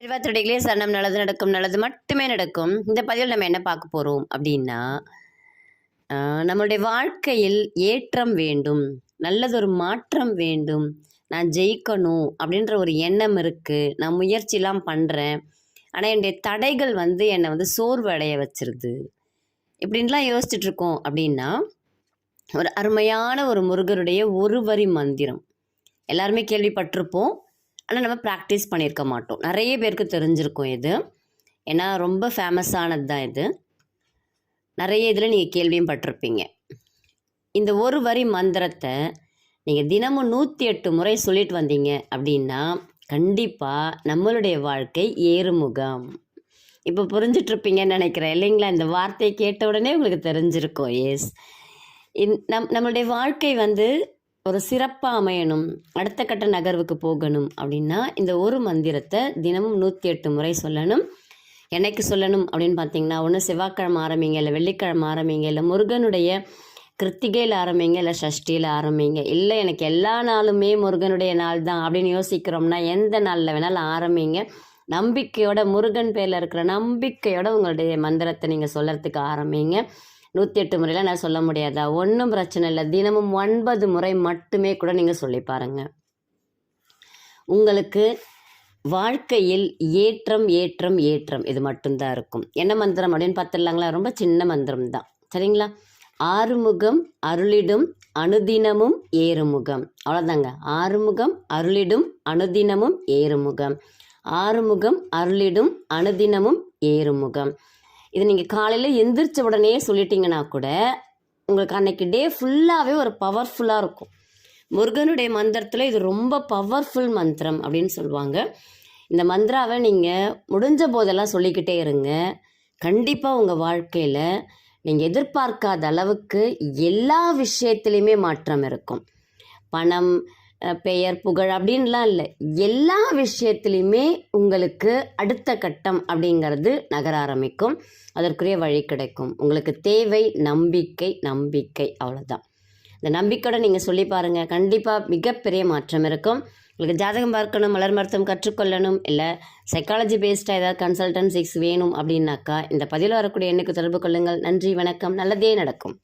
செல்வத்துடைகளே சரணம். நல்லது நடக்கும், நல்லது மட்டுமே நடக்கும். இந்த பதிவில் நம்ம என்ன பார்க்க போகிறோம் அப்படின்னா, நம்மளுடைய வாழ்க்கையில் ஏற்றம் வேண்டும், நல்லதொரு மாற்றம் வேண்டும், நான் ஜெயிக்கணும் அப்படின்ற ஒரு எண்ணம் இருக்குது. நான் முயற்சிலாம் பண்ணுறேன், ஆனால் என்னுடைய தடைகள் என்னை சோர்வு அடைய வச்சிருது. இப்படின்லாம் யோசிச்சுட்ருக்கோம் அப்படின்னா, ஒரு அருமையான ஒரு முருகருடைய ஒரு வரி மந்திரம் எல்லாருமே கேள்விப்பட்டிருப்போம். ஆனால் நம்ம ப்ராக்டிஸ் பண்ணியிருக்க மாட்டோம். நிறைய பேருக்கு தெரிஞ்சிருக்கும் இது. ஏன்னா ரொம்ப ஃபேமஸானது தான் இது. நிறைய இதில் நீங்கள் கேள்வியும் பட்டிருப்பீங்க. இந்த ஒரு வரி மந்திரத்தை நீங்கள் தினமும் 108 முறை சொல்லிட்டு வந்தீங்க அப்படின்னா கண்டிப்பாக நம்மளுடைய வாழ்க்கை ஏறுமுகம். இப்போ புரிஞ்சிட்ருப்பீங்கன்னு நினைக்கிறேன் இல்லைங்களா? இந்த வார்த்தையை கேட்ட உடனே உங்களுக்கு தெரிஞ்சிருக்கும். எஸ், நம்மளுடைய வாழ்க்கை ஒரு சிறப்பாக அமையணும், அடுத்த கட்ட நகர்வுக்கு போகணும் அப்படின்னா இந்த ஒரு மந்திரத்தை தினமும் 108 முறை சொல்லணும். என்னைக்கு சொல்லணும் அப்படின்னு பார்த்தீங்கன்னா, ஒன்று செவ்வாய்க்கிழமை ஆரம்பிங்க, இல்லை வெள்ளிக்கிழமை ஆரம்பிங்க, இல்லை முருகனுடைய கிருத்திகையில் ஆரம்பிங்க, இல்லை சஷ்டியில் ஆரம்பிங்க, இல்லை எனக்கு எல்லா நாளுமே முருகனுடைய நாள் தான் அப்படின்னு யோசிக்கிறோம்னா எந்த நாளில் வேணாலும் ஆரம்பிங்க. நம்பிக்கையோட, முருகன் பேரில் இருக்கிற நம்பிக்கையோட உங்களுடைய மந்திரத்தை நீங்கள் சொல்கிறதுக்கு ஆரம்பிங்க. 108 முறையில் நான் சொல்ல முடியாதா? ஒன்றும் பிரச்சனை இல்லை. தினமும் 9 முறை மட்டுமே கூட நீங்கள் சொல்லி பாருங்கள். உங்களுக்கு வாழ்க்கையில் ஏற்றம் ஏற்றம் ஏற்றம் இது மட்டும்தான் இருக்கும். என்ன மந்திரம் அப்படின்னு பார்த்துடலாங்களா? ரொம்ப சின்ன மந்திரம் தான், சரிங்களா? ஆறுமுகம் அருளிடும் அனுதினமும் ஏறுமுகம். அவ்வளோதாங்க. ஆறுமுகம் அருளிடும் அனுதினமும் ஏறுமுகம். ஆறுமுகம் அருளிடும் அனுதினமும் ஏறுமுகம். இது நீங்கள் காலையில் எந்திரிச்ச உடனே சொல்லிட்டீங்கன்னா கூட உங்களுக்கு அன்னைக்கு டே ஃபுல்லாகவே ஒரு பவர்ஃபுல்லாக இருக்கும். முருகனுடைய மந்திரத்தில் இது ரொம்ப பவர்ஃபுல் மந்திரம் அப்படின்னு சொல்லுவாங்க. இந்த மந்திராவை நீங்கள் முடிஞ்ச போதெல்லாம் சொல்லிக்கிட்டே இருங்க. கண்டிப்பாக உங்கள் வாழ்க்கையில் நீங்கள் எதிர்பார்க்காத அளவுக்கு எல்லா விஷயத்துலையுமே மாற்றம் இருக்கும். பணம், பெயர், புகழ் அப்படின்லாம் இல்லை, எல்லா விஷயத்துலையுமே உங்களுக்கு அடுத்த கட்டம் அப்படிங்கிறது நகர ஆரம்பிக்கும். அதற்குரிய வழி கிடைக்கும். உங்களுக்கு தேவை நம்பிக்கை, நம்பிக்கை, அவ்வளோதான். இந்த நம்பிக்கையோட நீங்கள் சொல்லி பாருங்கள், கண்டிப்பாக மிகப்பெரிய மாற்றம் இருக்கும். உங்களுக்கு ஜாதகம் பார்க்கணும், மலர் மருத்துவம் கற்றுக்கொள்ளணும், இல்லை சைக்காலஜி பேஸ்டாக ஏதாவது கன்சல்டன்சிஸ் வேணும் அப்படின்னாக்கா இந்த பதிவில் வரக்கூடிய எண்ணுக்கு தொடர்பு கொள்ளுங்கள். நன்றி, வணக்கம். நல்லதே நடக்கும்.